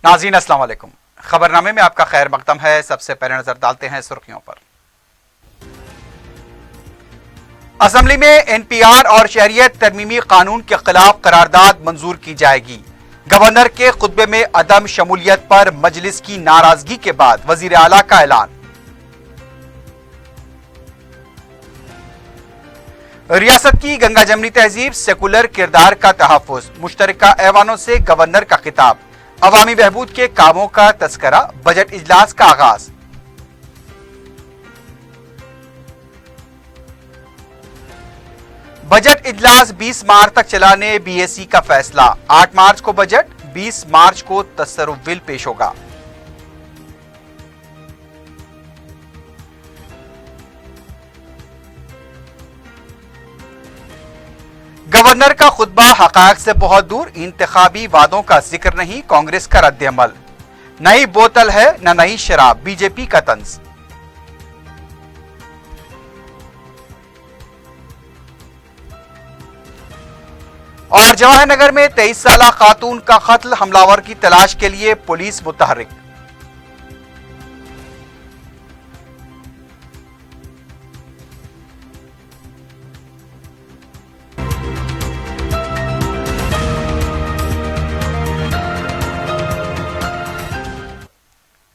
नाज़रीन अस्सलाम वालेकुम। खबरनामे में आपका खैर मकदम है। सबसे पहले नजर डालते हैं सुर्खियों पर। असेंबली में एनपीआर और शहरियत तरमीमी कानून के खिलाफ करारदाद मंजूर की जाएगी। गवर्नर के खुतबे में अदम शमूलियत पर मजलिस की नाराजगी के बाद वजीर आला का ऐलान। रियासत की गंगा जमनी तहजीब सेकुलर किरदार का तहफ़्फ़ुज़, मुश्तरका ऐवानों से गवर्नर का खिताब। अवामी बहबूद के कामों का तस्करा, बजट इजलास का आगाज। बजट इजलास 20 मार्च तक चलाने बीएसी का फैसला। 8 मार्च को बजट, 20 मार्च को तसर्रुफ बिल पेश होगा। गवर्नर का खुतबा हक़ाइक़ से बहुत दूर, इंतखाबी वादों का जिक्र नहीं, कांग्रेस का रद्द-ए-अमल। नई बोतल है न नई शराब, बीजेपी का तंज। और जवाहरनगर में 23 साला खातून का कत्ल, हमलावर की तलाश के लिए पुलिस मुतहर्रिक।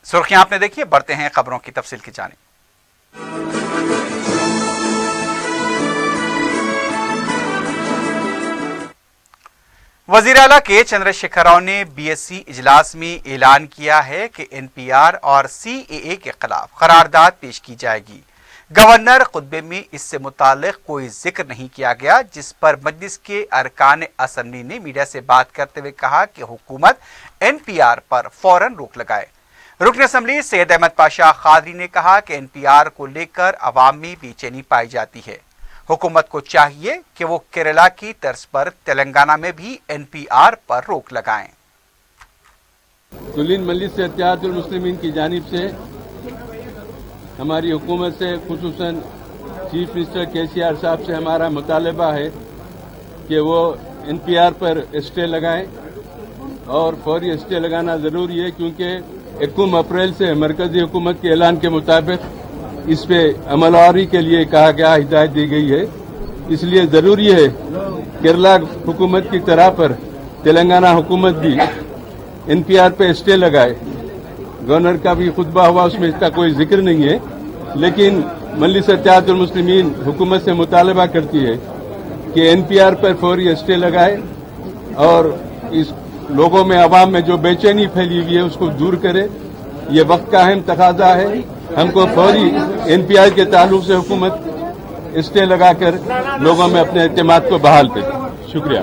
सुर्खियां आपने देखी, बढ़ते हैं खबरों की तफसील की जानिब। वजीर आला के चंद्रशेखर राव ने बीएससी इजलास में ऐलान किया है कि एनपीआर और सीएए के खिलाफ करारदाद पेश की जाएगी। गवर्नर खुतबे में इससे मुताल्लिक कोई जिक्र नहीं किया गया, जिस पर मजलिस के अरकान असेंबली ने मीडिया से बात करते हुए कहा कि हुकूमत एनपीआर पर फौरन रोक लगाए। रुकन असेंबली सैयद अहमद पाशा खादरी ने कहा कि एनपीआर को लेकर अवाम में बेचैनी पाई जाती है। हुकूमत को चाहिए कि वो केरला की तर्ज पर तेलंगाना में भी एनपीआर पर रोक लगाएं। कुलीन मजलिस इत्तेहादुल मुस्लिमीन की जानिब से हमारी हुकूमत से, खुसूसन चीफ मिनिस्टर केसीआर साहब से हमारा मुतालबा है कि वो एनपीआर पर स्टे लगाएं और फौरी स्टे लगाना जरूरी है, क्योंकि 1 अप्रैल से मरकजी हुकूमत के ऐलान के मुताबिक इस पे अमलवारी के लिए कहा गया, हिदायत दी गई है। इसलिए जरूरी है केरला हुकूमत की तरह पर तेलंगाना हुकूमत भी एनपीआर पे स्टे लगाए। गवर्नर का भी खुतबा हुआ, उसमें इसका कोई जिक्र नहीं है, लेकिन मजलिस इत्तेहादुल मुस्लिमीन हुकूमत से मुतालबा करती है कि एनपीआर पर फौरी स्टे लगाए और इस लोगों में, अवाम में जो बेचैनी फैली हुई है उसको दूर करे। ये वक्त का अहम तकाजा है। हमको फौरी एनपीआर के ताल्लुक से हुकूमत स्टे लगाकर लोगों में अपने एतमाद को बहाल करे। शुक्रिया।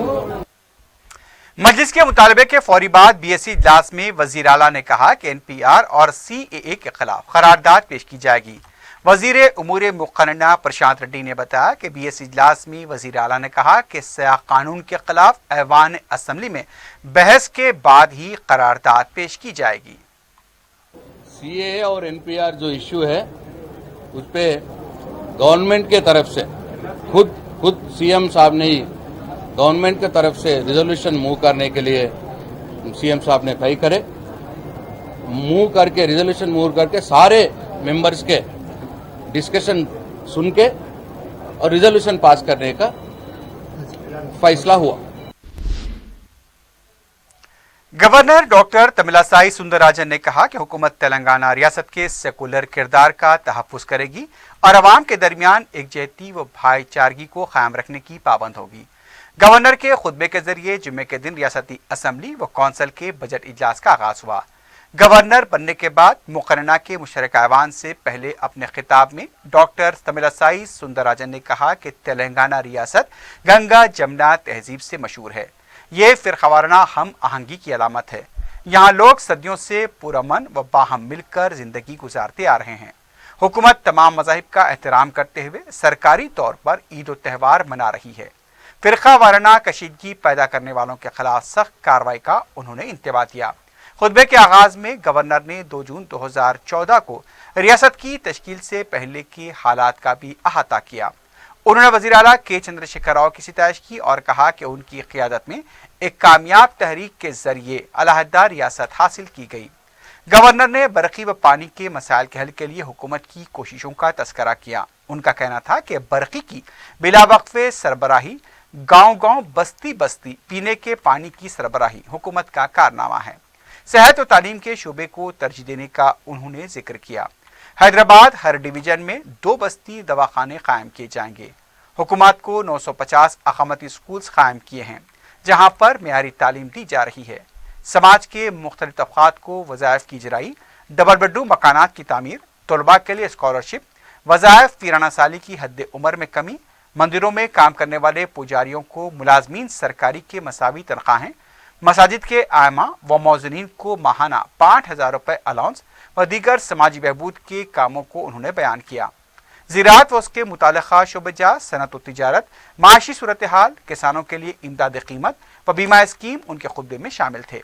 मजलिस के मुतालबे के फौरी बाद बीएससी इजलास में वजीर आला ने कहा कि एनपीआर और सीएए के खिलाफ करारदाद पेश की जाएगी। वजीर उमूर मुक़न्ना प्रशांत रेड्डी ने बताया कि बीएससी इजलास में वजीर आला ने कहा कि सयाह कानून के खिलाफ ऐवान असेंबली में बहस के बाद ही करारदाद पेश की जाएगी। सीएए और एनपीआर जो इश्यू है उस पे गवर्नमेंट के तरफ से खुद सीएम साहब ने ही गवर्नमेंट के तरफ से रिजोल्यूशन मूव करने के लिए सीएम साहब ने तय करे, मूव करके रिजोल्यूशन मूव करके सारे मेंबर्स के डिस्कशन सुन के और रिजोल्यूशन पास करने का फैसला हुआ। गवर्नर डॉक्टर तमिलासाई सुंदरराजन ने कहा कि हुकूमत तेलंगाना रियासत के सेकुलर किरदार का तहफ़्फ़ुज़ करेगी और अवाम के दरमियान एकजहती व भाईचारगी को कायम रखने की पाबंद होगी। गवर्नर के खुतबे के जरिए जुम्मे के दिन रियासती असेंबली व कौंसिल के बजट इजलास का आगाज हुआ। गवर्नर बनने के बाद मुक़न्ना के मुशर्रका ऐवान से पहले अपने खिताब में डॉक्टर तमिलासाई सुंदरराजन ने कहा कि तेलंगाना रियासत गंगा जमुना तहजीब से मशहूर है। ये फ़िरक़ावाराना हम आहंगी की अलामत है। यहाँ लोग सदियों से पुरअमन व बाहम मिलकर जिंदगी गुजारते आ रहे हैं। हुकूमत तमाम मज़ाहिब का एहतराम करते हुए सरकारी तौर पर ईद व त्यौहार मना रही है। फ़िरक़ावाराना कशीदगी पैदा करने वालों के खिलाफ सख्त कार्रवाई का उन्होंने इंतबा दिया। खुतबे के आगाज में गवर्नर ने 2 जून 2014 को रियासत की तश्कील से पहले के हालात का भी अहाता किया। उन्होंने वज़ीर आला के चंद्रशेखर राव की सितारिश की और कहा कि उनकी क़ियादत में एक कामयाब तहरीक के जरिए अलहदा रियासत हासिल की गई। गवर्नर ने बरक़ी व पानी के मसाइल के हल के लिए हुकूमत की कोशिशों का तस्करा किया। उनका कहना था कि बरक़ी की बिला वक्फ़े सरबराही, गांव-गांव, बस्ती-बस्ती पीने के पानी की सरबराही हुकूमत का कारनामा है। सेहत और तालीम के शोबे को तरजीह देने का उन्होंने जिक्र किया। हैदराबाद हर डिवीजन में 2 बस्ती दवाखाने कायम किए जाएंगे। हुकूमत को 950 अकामती स्कूल्स कायम किए हैं जहां पर मेयारी तालीम दी जा रही है। समाज के मुख्तलिफ तबक़ात को वज़ाइफ की इजराई, डबल बेडरूम मकानात की तामीर, तलबा के लिए स्कॉलरशिप, वज़ाइफ पीराना साली की हद उम्र में कमी, मंदिरों में काम करने वाले पुजारियों को मुलाजमीन सरकारी के मसावी तनख्वाहें, मसाजिद के आयमा व मौज़नीन को माहाना 5,000 रुपये अलाउंस व दीगर समाजी बहबूद के कामों को उन्होंने बयान किया। ज़राअत व उसके मुताल्लिक़ा शोबेजा, सनत व तिजारत, माशी सूरत हाल, किसानों के लिए इमदाद कीमत व बीमा स्कीम उनके खुतबे में शामिल थे।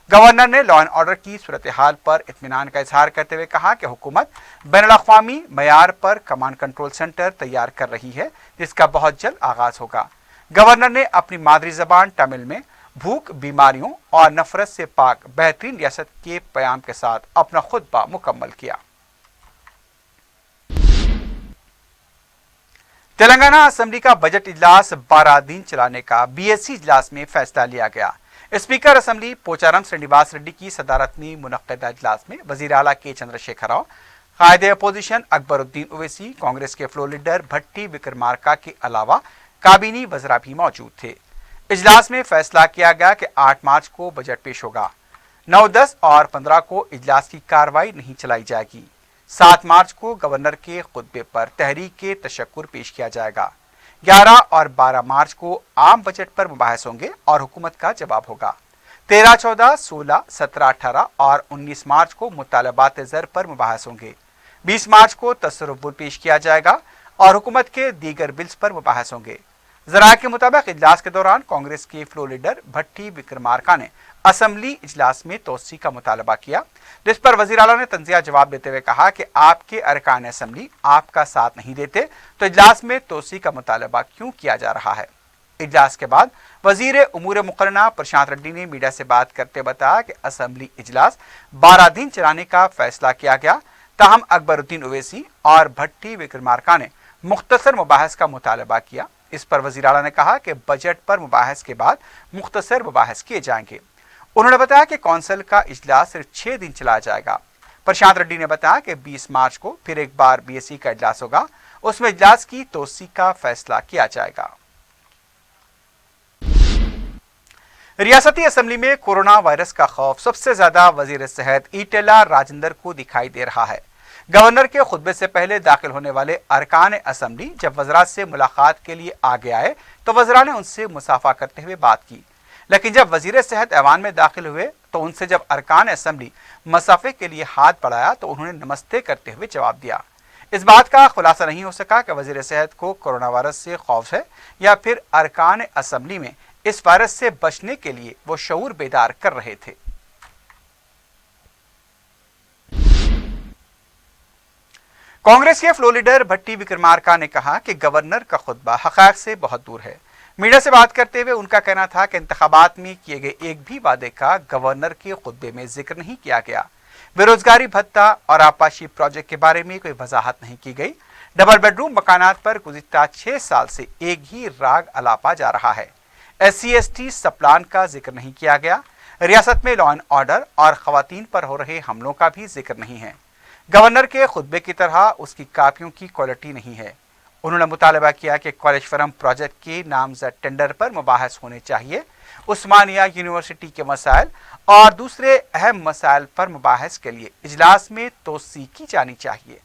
गवर्नर ने लॉ एंड ऑर्डर की सूरत हाल पर इत्मीनान का इजहार करते हुए कहा कि हुकूमत बैनुल-अक़वामी मयार पर कमांड कंट्रोल सेंटर तैयार कर रही है जिसका बहुत जल्द आगाज होगा। गवर्नर ने अपनी मादरी ज़बान तमिल में भूख, बीमारियों और नफरत से पाक बेहतरीन रियासत के प्याम के साथ अपना खुतबा मुकम्मल किया। तेलंगाना असेंबली का बजट इजलास 12 दिन चलाने का बीएससी इजलास में फैसला लिया गया। स्पीकर असेंबली पोचारम श्रीनिवास रेड्डी की सदारत में मुनक्किदा इजलास में वज़ीर आला के चंद्रशेखर राव, कायदे अपोजिशन अकबरुद्दीन ओवैसी, कांग्रेस के फ्लोर लीडर भट्टी विक्रमार्का के अलावा काबीनी वज़रा भी मौजूद थे। इजलास में फैसला किया गया कि 8 मार्च को बजट पेश होगा। 9, 10 और 15 को इजलास की कार्रवाई नहीं चलाई जाएगी। 7 मार्च को गवर्नर के खुतबे पर तहरीक के तशक्कुर पेश किया जाएगा। 11 और 12 मार्च को आम बजट पर मुबाहिस होंगे और हुकूमत का जवाब होगा। 13, 14, 16, 17, 18 और 19 मार्च को मुतालबात ज़र पर मुबाहिस होंगे। 20 मार्च को तसर्रुफ बिल पेश किया जाएगा और हुकूमत के दीगर बिल्स पर मुबाहिस होंगे। ज़राए के मुताबिक इजलास के दौरान कांग्रेस के फ्लोर लीडर भट्टी विक्रमार्का ने असेंबली इजलास में तोसी का मुतालबा किया, जिस पर वज़ीर आला ने तंज़िया जवाब देते हुए कहा कि आपके अरकान असेंबली आपका साथ नहीं देते तो इजलास में तोसी का मुतालबा क्यों किया जा रहा है। इजलास के बाद वज़ीर उमूर मुकर्रना प्रशांत रेड्डी ने मीडिया से बात करते बताया कि असेंबली इजलास 12 दिन चलाने का फैसला किया गया, ताहम अकबरुद्दीन ओवैसी और भट्टी विक्रमार्का ने मुख्तसर मुबाहिस का मुतालबा किया। इस पर वज़ीर आला ने कहा कि बजट पर मुबाहिस के बाद मुख्तसर मुबाहिस किए जाएंगे। उन्होंने बताया कि कौंसिल का इजलास सिर्फ 6 दिन चलाया जाएगा। प्रशांत रेड्डी ने बताया कि 20 मार्च को फिर एक बार बीएससी का इजलास होगा, उसमें इजलास की तोसी का फैसला किया जाएगा। रियासती असेंबली में कोरोना वायरस का खौफ सबसे ज्यादा वजीर सेहत ईटेला राजेंद्र को दिखाई दे रहा है। गवर्नर के खुतबे से पहले दाखिल होने वाले अरकान असेंबली जब वज़रात से मुलाकात के लिए आगे आए तो वज़रा ने उनसे मुसाफा करते हुए बात की, लेकिन जब वजीर सेहत ऐवान में दाखिल हुए तो उनसे जब अरकान असेंबली मसाफे के लिए हाथ बढ़ाया तो उन्होंने नमस्ते करते हुए जवाब दिया। इस बात का खुलासा नहीं हो सका कि वजीर सेहत को कोरोना वायरस से खौफ है या फिर अरकान असेंबली में इस वायरस से बचने के लिए वो शऊर बेदार कर रहे थे। कांग्रेस के फ्लोर लीडर भट्टी विक्रमार्का ने कहा कि गवर्नर का खुतबा हक़ाइक़ से बहुत दूर है। मीडिया से बात करते हुए उनका कहना था कि इंतखाबात में किए गए एक भी वादे का गवर्नर के खुतबे में जिक्र नहीं किया गया। बेरोजगारी भत्ता और आपाशी प्रोजेक्ट के बारे में कोई वजाहत नहीं की गई। डबल बेडरूम मकानात पर गुज़िश्ता 6 साल से एक ही राग अलापा जा रहा है। SC/ST सबप्लान का जिक्र नहीं किया गया। रियासत में लॉ एंड ऑर्डर और खवातीन पर हो रहे हमलों का भी जिक्र नहीं है। गवर्नर के खुतबे की तरह उसकी कापियों की क्वालिटी नहीं है। उन्होंने मुतालबा किया कि कॉलेज फरम प्रोजेक्ट के नामजद टेंडर पर मुबाहिस होने चाहिए। उस्मानिया यूनिवर्सिटी के मसाइल और दूसरे अहम मसाइल पर मुबाहिस के लिए इजलास में तोसी की जानी चाहिए।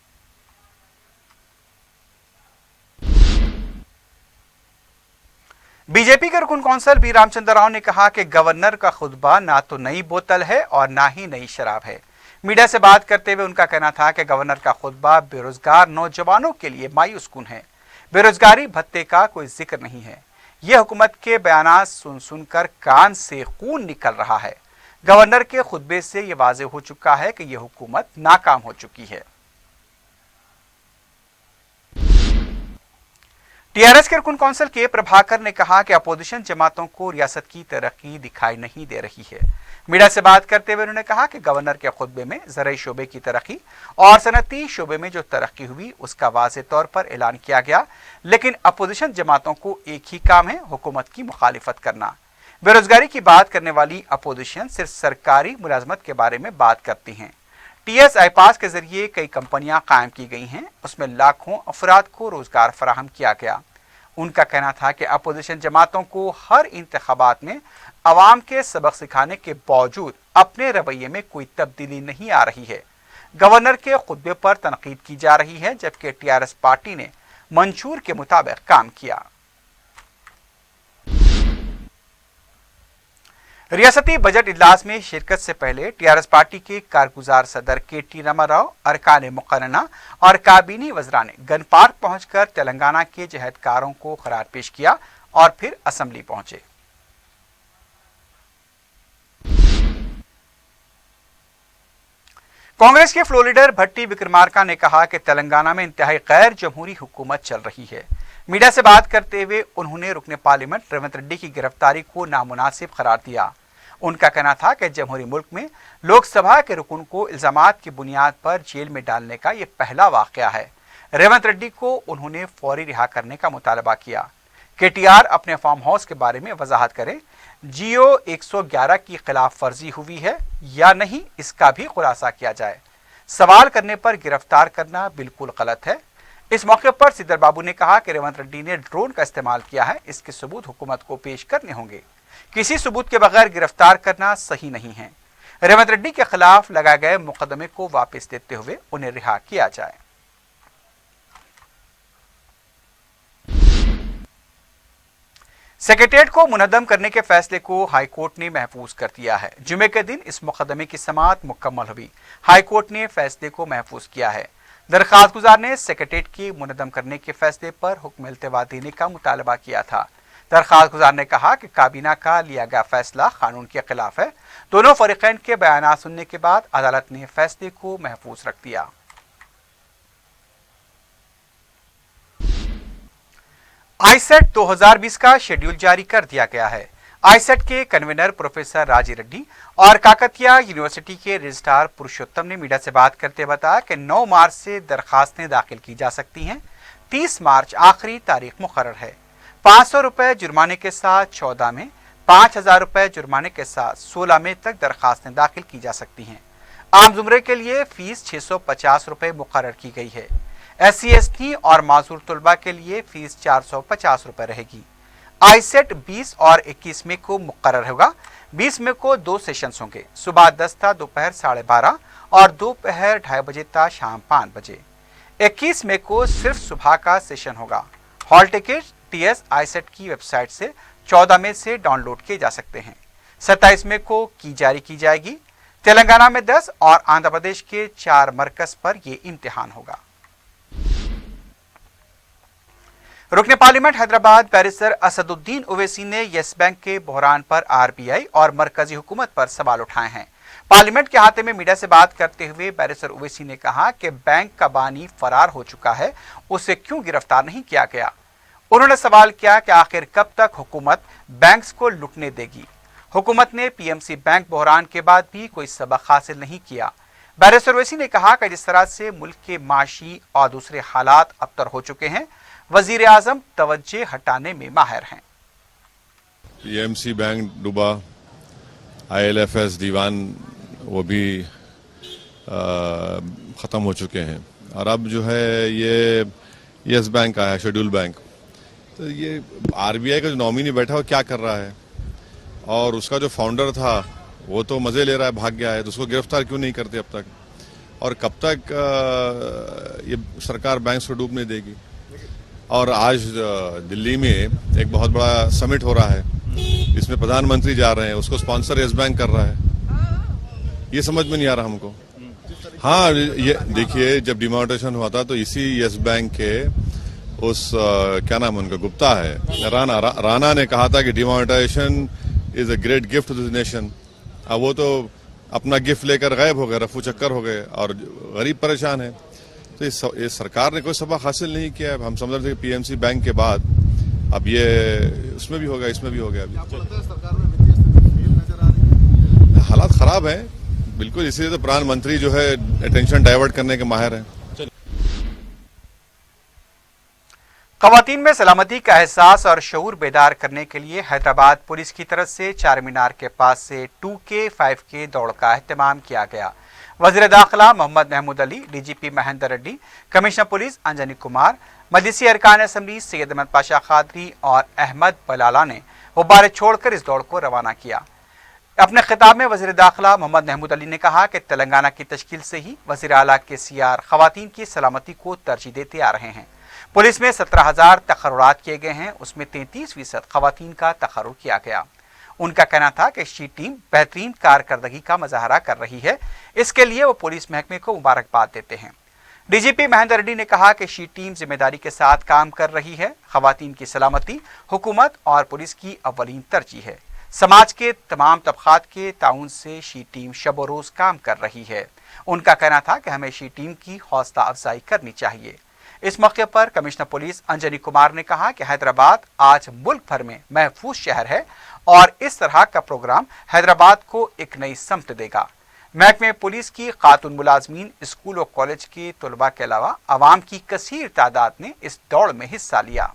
बीजेपी के रुकन कौंसल बी रामचंद्र राव ने कहा कि गवर्नर का खुतबा ना तो नई बोतल है और ना ही नई शराब है। मीडिया से बात करते हुए उनका कहना था कि गवर्नर का खुतबा बेरोजगार नौजवानों के लिए मायूस कुन है। बेरोजगारी भत्ते का कोई जिक्र नहीं है। यह हुकूमत के बयानात सुन सुनकर कान से खून निकल रहा है। गवर्नर के खुतबे से यह वाज़ेह हो चुका है कि यह हुकूमत नाकाम हो चुकी है। टीआरएस के रुकन कौंसिल के प्रभाकर ने कहा कि अपोजिशन जमातों को रियासत की तरक्की दिखाई नहीं दे रही है। मीडिया से बात करते हुए उन्होंने कहा कि गवर्नर के खुतबे में ज़राई शोबे की तरक्की और सनती शोबे में जो तरक्की हुई उसका वाज़ेह तौर पर ऐलान किया गया, लेकिन अपोजिशन जमातों को एक ही काम है, हुकूमत की मुखालिफत करना। बेरोजगारी की बात करने वाली अपोजिशन सिर्फ सरकारी मुलाजमत के बारे में बात करती हैं। टीएस आईपास के जरिए कई कंपनियां कायम की गई हैं, उसमें लाखों अफराद को रोजगार फराहम किया गया। उनका कहना था कि अपोजिशन जमातों को हर इंतखाबात में अवाम के सबक सिखाने के बावजूद अपने रवैये में कोई तब्दीली नहीं आ रही है। गवर्नर के खुतबे पर तनकीद की जा रही है, जबकि टीआरएस पार्टी ने मंशूर के मुताबिक काम किया। रियासती बजट इजलास में शिरकत से पहले टीआरएस पार्टी के कारगुजार सदर के.टी. रामाराव, अरकान मुकर्रना और काबीनी वज़रा ने गन पार्क पहुंचकर तेलंगाना के जहदकारों को खरार पेश किया और फिर असम्बली पहुंचे। कांग्रेस के फ्लोर लीडर भट्टी विक्रमार्का ने कहा कि तेलंगाना में इंतहाई गैर जमहूरी हुकूमत चल रही है। मीडिया से बात करते हुए उन्होंने रुकने पार्लियामेंट रेवंत रेड्डी की गिरफ्तारी को नामुनासिब करार दिया। उनका कहना था कि जमहूरी मुल्क में लोकसभा के रुकन को इल्जामात की बुनियाद पर जेल में डालने का यह पहला वाकया है। रेवंत रेड्डी को उन्होंने फौरी रिहा करने का मुतालबा किया। केटीआर अपने फार्म हाउस के बारे में वजाहत करें। जियो 111 की खिलाफ वर्जी हुई है या नहीं, इसका भी खुलासा किया जाए। सवाल करने पर गिरफ्तार करना बिल्कुल गलत है। इस मौके पर सिद्धर बाबू ने कहा कि रेवंत रेड्डी ने ड्रोन का इस्तेमाल किया है, इसके सबूत हुकूमत को पेश करने होंगे। किसी सबूत के बगैर गिरफ्तार करना सही नहीं है। रेवंत रेड्डी के खिलाफ लगाए गए मुकदमे को वापस देते हुए उन्हें रिहा किया जाए। सेक्रेटेरिएट को मुनद्दम करने के फैसले को हाईकोर्ट ने महफूज कर दिया है। जुमे के दिन इस मुकदमे की समाअत मुकम्मल हुई। हाईकोर्ट ने फैसले को महफूज किया है। दरखास्त गुजार ने सेक्रेटेरिएट की मुनद्दम करने के फैसले पर हुक्म इल्तिवा देने का मुतालबा किया था। दरखास्त गुजार ने कहा कि काबीना का लिया गया फैसला कानून के खिलाफ है। दोनों फरीकैन के बयान सुनने के बाद अदालत ने फैसले को महफूज रख दिया। आईसेट 2020 का शेड्यूल जारी कर दिया गया है। आईसेट के कन्वीनर प्रोफेसर राजी रेड्डी और काकतिया यूनिवर्सिटी के रजिस्ट्रार पुरुषोत्तम ने मीडिया से बात करते बताया कि 9 मार्च से दरखास्तें दाखिल की जा सकती हैं। 30 मार्च आखिरी तारीख मुकर्रर है। 500 रुपए जुर्माने के साथ 14 में, 5000 रुपए जुर्माने के साथ 16 में तक दरखास्तें दाखिल की जा सकती हैं। आम जुमरे के लिए फीस 650 रुपए मुकर्रर की गई है। SC/ST और माजूर तलबा के लिए फीस 450 रुपए रहेगी। आईसेट 20 और 21 मई को मुकर्रर होगा। 20 मई को 2 सेशंस होंगे, सुबह 10 था दोपहर 12:30 और दोपहर 2:30 बजे था शाम 5 बजे। 21 मई को सिर्फ सुबह का सेशन होगा। हॉल टिकट टीएस आईसेट की वेबसाइट से 14 मई से डाउनलोड किए जा सकते हैं। 27 मई को की जारी की जाएगी। तेलंगाना में 10 और आंध्र प्रदेश के 4 मरकज पर यह इम्तिहान होगा। रुकने पार्लियामेंट हैदराबाद बैरिस्टर असदुद्दीन ओवैसी ने येस बैंक के बहरान पर आरबीआई और मरकजी हुकूमत पर सवाल उठाए हैं। पार्लियामेंट के अहाते में मीडिया से बात करते हुए बैरिस्टर ओवैसी ने कहा कि बैंक का बानी फरार हो चुका है, उसे क्यों गिरफ्तार नहीं किया गया। उन्होंने सवाल किया कि आखिर कब तक हुकूमत बैंक्स को लुटने देगी। हुकूमत ने पीएमसी बैंक बहरान के बाद भी कोई सबक हासिल नहीं किया। बैरिस्टर ओवैसी ने कहा कि जिस तरह से मुल्क के माशी और दूसरे हालात अबतर हो चुके हैं, वजीर आजम तवज्जे हटाने में माहिर हैं। पीएमसी बैंक डूबा, IL&FS दीवान वो भी ख़त्म हो चुके हैं और अब जो है ये येस बैंक आया, शेड्यूल बैंक। तो ये आरबीआई का जो नॉमिनी बैठा वो क्या कर रहा है, और उसका जो फाउंडर था वो तो मज़े ले रहा है, भाग गया है, तो उसको गिरफ्तार क्यों नहीं करते अब तक, और कब तक ये सरकार बैंक्स को डूबने देगी। और आज दिल्ली में एक बहुत बड़ा समिट हो रहा है, इसमें प्रधानमंत्री जा रहे हैं, उसको स्पॉन्सर येस बैंक कर रहा है। ये समझ में नहीं आ रहा हमको। हाँ, ये देखिए, जब डिमोनेटाइजेशन हुआ था तो इसी येस बैंक के उस क्या नाम है उनका, गुप्ता है, राणा ने कहा था कि demonetization is a great gift to this nation. अब वो तो अपना गिफ्ट लेकर गायब हो गए, रफू चक्कर हो गए और गरीब परेशान है। तो ये सरकार ने कोई सबक हासिल नहीं किया। हम समझ रहे थे कि पीएमसी बैंक के बाद अब ये उसमें भी हो गया, इसमें भी हो गया। हालात खराब हैं बिल्कुल, इसीलिए तो प्रधानमंत्री जो है अटेंशन डाइवर्ट करने के माहिर हैं। खवातीन में सलामती का एहसास और शऊर बेदार करने के लिए हैदराबाद पुलिस की तरफ से चार मीनार के पास से 2K 5K दौड़ का एहतमाम किया गया। वज़ीर दाखिला Mohammad Mahmood Ali, DGP Mahender Reddy, commissioner police Anjani Kumar, मजलिसी अरकान असम्बली सैयद अहमद पाशा खादरी और अहमद बलाला ने गुब्बारे छोड़कर इस दौड़ को रवाना किया। अपने खिताब में वज़ीर दाखिला मोहम्मद महमूद अली ने कहा कि तेलंगाना की तश्कील से ही वज़ीर आला KCR खवातीन की सलामती को तरजीह देते आ रहे हैं। पुलिस में 17,000 तकर्रुरात किए गए हैं, उसमें 33% खवातीन का तकर्रुर किया गया। उनका कहना था कि शी टीम बेहतरीन कारकर्दगी का मुजाहरा कर रही है, इसके लिए वो पुलिस महकमे को मुबारकबाद देते हैं। डीजीपी महेंद्र रेड्डी ने कहा कि शी टीम जिम्मेदारी के साथ काम कर रही है। खवातीन की सलामती हुकूमत और पुलिस की अव्वलीन तरजीह है। समाज के तमाम तबकात के ताउन से शी टीम शब रोज काम कर रही है। उनका कहना था कि हमें शी टीम की हौसला अफजाई करनी चाहिए। इस मौके पर कमिश्नर पुलिस अंजनी कुमार ने कहा कि हैदराबाद आज मुल्क भर में महफूज शहर है और इस तरह का प्रोग्राम हैदराबाद को एक नई समत देगा। महकमे पुलिस की खातून मुलाजमीन, स्कूल और कॉलेज के तलबा के अलावा आवाम की कसीर तादाद ने इस दौड़ में हिस्सा लिया।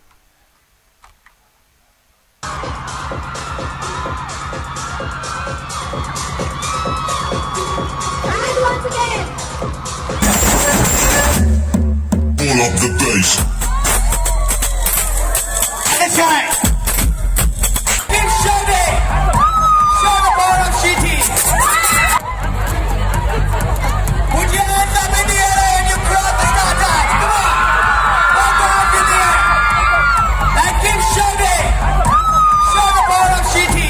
Pull up the bass. That's right. Big show day. Show the power of Shiti. Put your hands up in the air and you cross the start line. Come on. Walk up in the air. That big show day. Show the power of Shiti.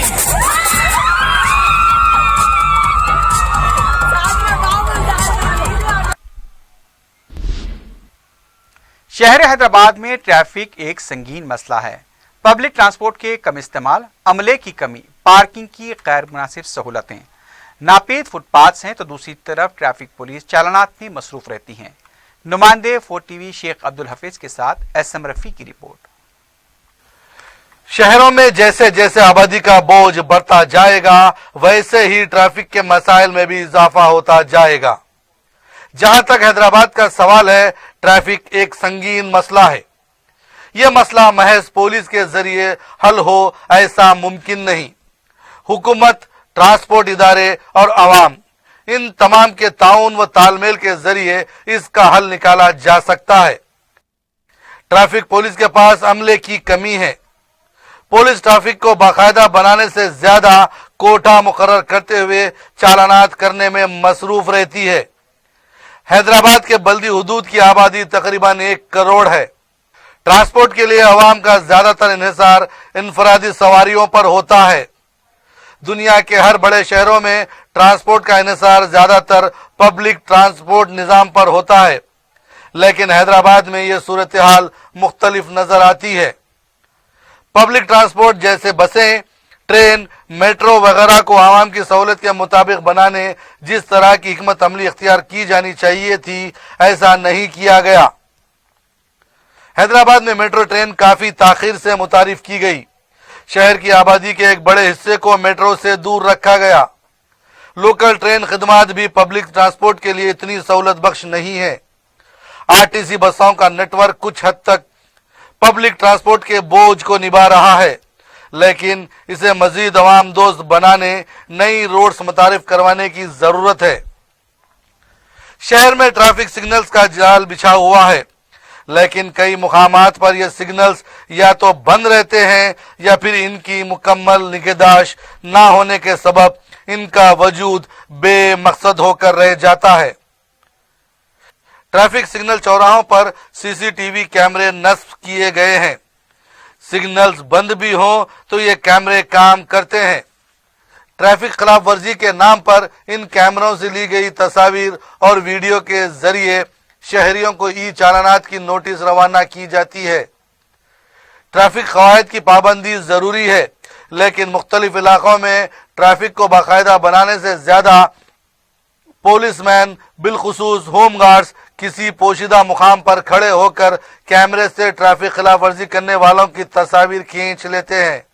शहर हैदराबाद में traffic एक संगीन मसला है। Public transport के कम इस्तेमाल, अमले की कमी, पार्किंग की गैर मुनासिब सहूलतें, नापीद फुटपाथ्स हैं तो दूसरी तरफ ट्रैफिक पुलिस चालानात में मसरूफ रहती हैं। नुमाइंदे 4TV शेख अब्दुल हफीज के साथ SM रफी की रिपोर्ट। शहरों में जैसे जैसे आबादी का बोझ बढ़ता जाएगा वैसे ही ट्रैफिक के मसाइल में भी इजाफा होता जाएगा। जहां तक हैदराबाद का सवाल है, ट्रैफिक एक संगीन मसला है। यह मसला महज पुलिस के जरिए हल हो ऐसा मुमकिन नहीं। हुकूमत, ट्रांसपोर्ट इदारे और आवाम, इन तमाम के ताउन व तालमेल के जरिए इसका हल निकाला जा सकता है। ट्रैफिक पुलिस के पास अमले की कमी है। पुलिस ट्रैफिक को बाकायदा बनाने से ज्यादा कोटा मुकर्रर करते हुए चालानात करने में मसरूफ रहती है। हैदराबाद के बल्दी हुदूद की आबादी तकरीबन 1 करोड़ है। ट्रांसपोर्ट के लिए अवाम का ज्यादातर इन्हिसार इनफरादी सवारियों पर होता है। दुनिया के हर बड़े शहरों में ट्रांसपोर्ट का इन्हिसार ज्यादातर पब्लिक ट्रांसपोर्ट निजाम पर होता है, लेकिन हैदराबाद में यह सूरत हाल मुख्तलिफ नजर आती है। पब्लिक ट्रांसपोर्ट जैसे बसें, ट्रेन, मेट्रो वगैरह को आवाम की सहूलत के मुताबिक बनाने जिस तरह की हिकमत अमली इख्तियार की जानी चाहिए थी, ऐसा नहीं किया गया। हैदराबाद में मेट्रो ट्रेन काफी ताखीर से मुतारिफ की गई। शहर की आबादी के एक बड़े हिस्से को मेट्रो से दूर रखा गया। लोकल ट्रेन खिदमात भी पब्लिक ट्रांसपोर्ट के लिए इतनी सहूलत बख्श नहीं है। RTC बसों का नेटवर्क कुछ हद तक पब्लिक ट्रांसपोर्ट के बोझ को निभा रहा है, लेकिन इसे मजीद अवाम दोस्त बनाने, नई रोड्स मुतारिफ करवाने की जरूरत है। शहर में ट्रैफिक सिग्नल्स का जाल बिछा हुआ है, लेकिन कई मुकामात पर यह सिग्नल्स या तो बंद रहते हैं या फिर इनकी मुकम्मल निगहदाश्त ना होने के सबब इनका वजूद बेमकसद होकर रह जाता है। ट्रैफिक सिग्नल चौराहों पर CCTV कैमरे नस्ब किए गए हैं। सिग्नल्स बंद भी हों तो ये कैमरे काम करते हैं। ट्रैफिक खिलाफ वर्जी के नाम पर इन कैमरों से ली गई तस्वीर और वीडियो के जरिए शहरियों को चालानात की नोटिस रवाना की जाती है। ट्रैफिक कवायद की पाबंदी जरूरी है, लेकिन मुख्तलिफ इलाकों में ट्रैफिक को बाकायदा बनाने से ज्यादा पुलिसमैन, बिलखुसूस होम गार्ड्स किसी पोशीदा मुकाम पर खड़े होकर कैमरे से ट्रैफिक खिलाफ वर्जी करने वालों की तस्वीर खींच लेते हैं।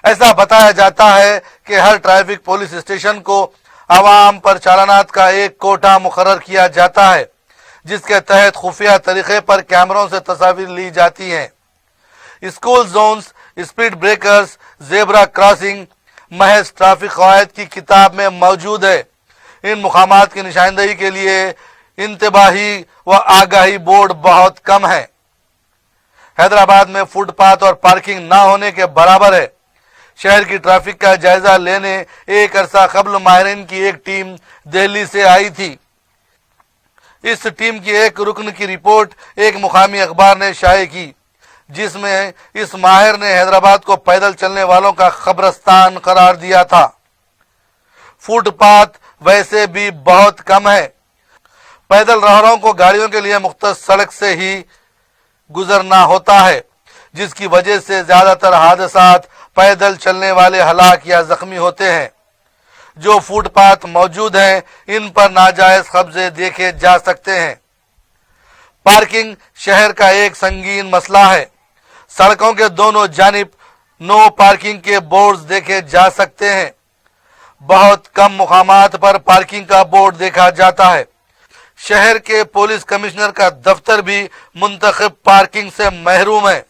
ऐसा बताया जाता है कि हर ट्रैफिक पुलिस स्टेशन को आवाम पर चालानात का एक कोटा मुकर्रर किया जाता है, जिसके तहत खुफिया तरीके पर कैमरों से तस्वीर ली जाती हैं। School zones, speed breakers, zebra crossing महज ट्रैफिक कवायद की किताब में मौजूद है। इन मुकामात की निशानदेही के लिए इंतबाही व आगाही बोर्ड बहुत कम है। हैदराबाद में फुटपाथ और पार्किंग न होने के बराबर है। शहर की ट्रैफिक का जायजा लेने एक अरसा कबल माहिरीन की एक टीम दिल्ली से आई थी। इस टीम की एक रुकन की रिपोर्ट एक मुकामी अखबार ने शाये की, जिसमें इस माहिर ने हैदराबाद को पैदल चलने वालों का कब्रिस्तान करार दिया था। फुटपाथ वैसे भी बहुत कम है। पैदल राहगीरों को गाड़ियों के लिए मुख्तस सड़क से ही गुजरना होता है, जिसकी वजह से ज्यादातर हादसात पैदल चलने वाले हलाक या जख्मी होते हैं। जो फुटपाथ मौजूद हैं, इन पर नाजायज कब्जे देखे जा सकते हैं। पार्किंग शहर का एक संगीन मसला है। सड़कों के दोनों जानिब नो पार्किंग के बोर्ड देखे जा सकते हैं। बहुत कम मुकामात पर पार्किंग का बोर्ड देखा जाता है। शहर के पुलिस कमिश्नर का दफ्तर भी मुंतखब पार्किंग से महरूम है।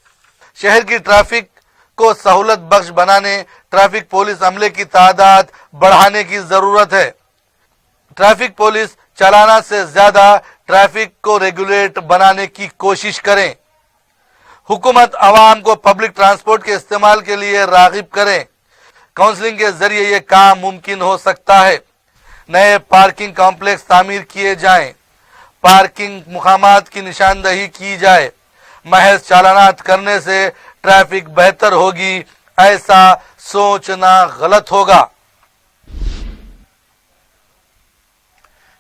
शहर की ट्रैफिक को सहूलत बख्श बनाने ट्रैफिक पुलिस अमले की तादाद बढ़ाने की जरूरत है। ट्रैफिक पुलिस चालाना से ज्यादा ट्रैफिक को रेगुलेट बनाने की कोशिश करें। हुकूमत आवाम को पब्लिक ट्रांसपोर्ट के इस्तेमाल के लिए रागिब करें। काउंसलिंग के जरिए ये काम मुमकिन हो सकता है। नए पार्किंग कॉम्प्लेक्स तामीर किए जाएं। पार्किंग मुकामात की निशानदही की जाए। महज चालानात करने से ट्रैफिक बेहतर होगी, ऐसा सोचना गलत होगा।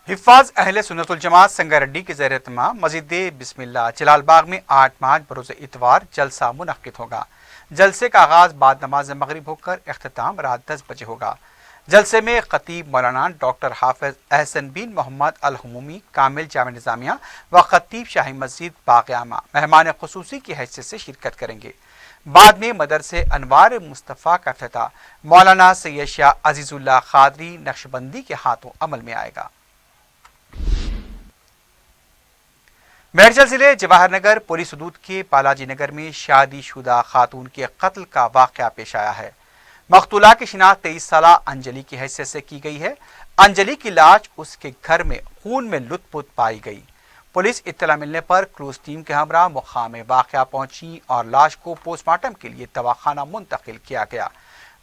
हिफाज अहले सुन्नतुल जमात संगारेड्डी के ज़ेर एहतमाम मस्जिद बिस्मिल्लाह जलालबाग में 8 मार्च बरोज़ इतवार जलसा मुनक्किद होगा। जलसे का आगाज बाद नमाज मगरिब होकर इख्तिताम रात 10 बजे होगा। जलसे में खतीब मौलाना डॉक्टर हाफिज अहसन बिन मोहम्मद अल हुमूमी कामिल जामे निज़ामिया व खतीब शाही मस्जिद बाक़यामा मेहमान ख़ुसूसी की हैसियत से शिरकत करेंगे। बाद में मदरसे अनवार मुस्तफ़ा का इफ्तिताह मौलाना सैयद शाह अजीजुल्लाह खादरी नक्शबंदी के हाथों अमल में आएगा। मेरठ जिले जवाहर नगर पुलिस हदूद के बालाजी नगर में शादीशुदा खातून के कत्ल का वाक़या पेश आया है। मकतूला की शिनाख्त 23 साला अंजलि की हैसियत से की गई है। अंजलि की लाश उसके घर में खून में लुत्पुत पाई गई। पुलिस इत्तला मिलने पर क्रूज टीम के हमरा मुकाम वाक़या पहुंची और लाश को पोस्टमार्टम के लिए दवाखाना मुंतकिल किया गया।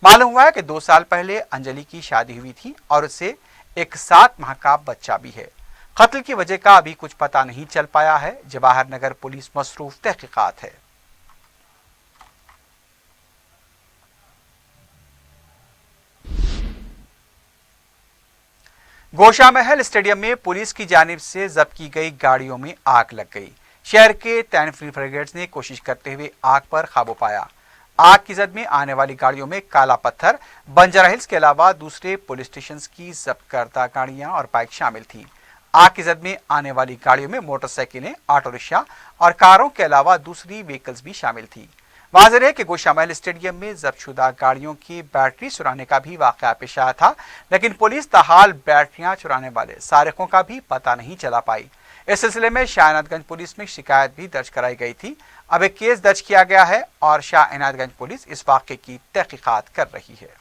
मालूम हुआ है कि 2 साल पहले अंजलि की शादी हुई थी और उससे एक 7 माह का बच्चा भी है। कत्ल की वजह का अभी कुछ पता नहीं चल पाया है। जवाहर नगर पुलिस मसरूफ तहकीकात है। गोशा महल स्टेडियम में पुलिस की जानिब से जब्त की गई गाड़ियों में आग लग गई। शहर के तैनफ्री ब्रिगेड्स ने कोशिश करते हुए आग पर काबू पाया। आग की जद में आने वाली गाड़ियों में काला पत्थर, बंजारा हिल्स के अलावा दूसरे पुलिस स्टेशन की जब्त करदा गाड़ियां और बाइक शामिल थीं। आग की जद में आने वाली गाड़ियों में मोटरसाइकिलें, ऑटो रिक्शा और कारों के अलावा दूसरी व्हीकल्स भी शामिल थी। वाज़ेह है कि गोशा महल स्टेडियम में जब्तशुदा गाड़ियों की बैटरी चुराने का भी वाक़या पेश आया था, लेकिन पुलिस ताहाल बैटरियां चुराने वाले सारिकों का भी पता नहीं चला पाई। इस सिलसिले में शाह इनायतगंज पुलिस में शिकायत भी दर्ज कराई गई थी। अब एक केस दर्ज किया गया है और शाह इनायतगंज पुलिस इस वाक़े की तहकीकात कर रही है।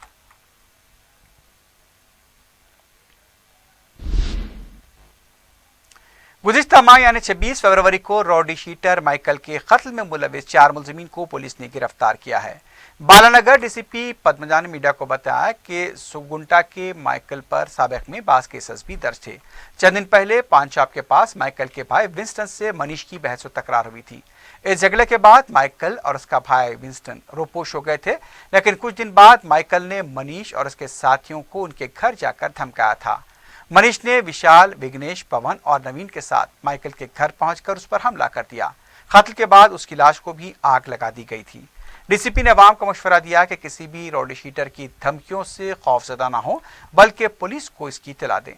गुज़िश्ता माह यानी 26 फरवरी को रॉडी शीटर माइकल के कत्ल में मुलविस 4 मुलजिमीन को पुलिस ने गिरफ्तार किया है। बालानगर डीसीपी पद्मजा ने मीडिया को बताया कि सुगुंटा के माइकल पर साबिक में बास केसेस भी दर्ज थे। चंद दिन पहले पांचाब के पास माइकल के भाई विंस्टन से मनीष की बहस व तकरार हुई थी। इस झगड़े के बाद माइकल और उसका भाई विंस्टन रोपोश हो गए थे, लेकिन कुछ दिन बाद माइकल ने मनीष और उसके साथियों को उनके घर जाकर धमकाया था। मनीष ने विशाल, विघ्नेश, पवन और नवीन के साथ माइकल के घर पहुंचकर उस पर हमला कर दिया। कत्ल के बाद उसकी लाश को भी आग लगा दी गई थी। डीसीपी ने अवाम को मशवरा दिया कि किसी भी रॉडी शीटर की धमकियों से खौफजदा ना हो, बल्कि पुलिस को इसकी इत्तला दें।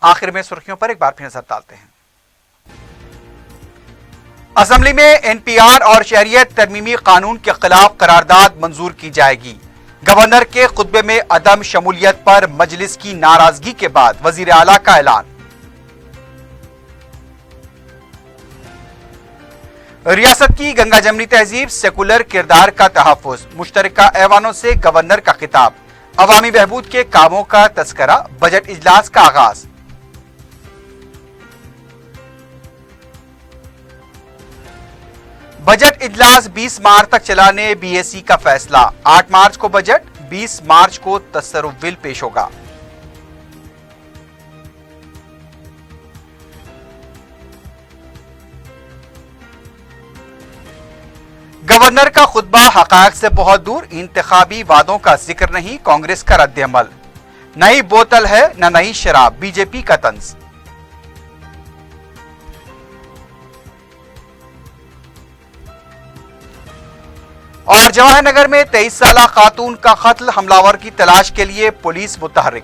आखिर में सुर्खियों पर एक बार फिर नजर डालते हैं। असेंबली में एनपीआर और शहरियत तरमीमी कानून के खिलाफ करारदाद मंजूर की जाएगी। गवर्नर के खुतबे में अदम शमूलियत पर मजलिस की नाराजगी के बाद वजीर आला का ऐलान। रियासत की गंगा जमनी तहजीब सेकुलर किरदार का तहफ्फुज, मुश्तरका ऐवानों से गवर्नर का खिताब। अवामी बहबूद के कामों का तस्करा, बजट इजलास का आगाज। बजट इजलास 20 मार्च तक चलाने बीएसी का फैसला। 8 मार्च को बजट, 20 मार्च को तसर्रुफ बिल पेश होगा। गवर्नर का खुतबा हकायक से बहुत दूर, इंतखाबी वादों का जिक्र नहीं, कांग्रेस का रद्द-ए-अमल। नई बोतल है न नई शराब, बीजेपी का तंज। और जवाहरनगर में 23 साला खातून का कत्ल, हमलावर की तलाश के लिए पुलिस मुतहर्रिक।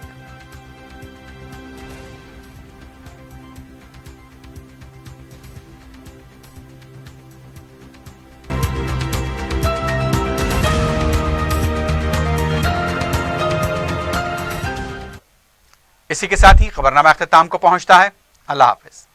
इसी के साथ ही खबरनामा अख्ताम को पहुंचता है। अल्लाह हाफिज।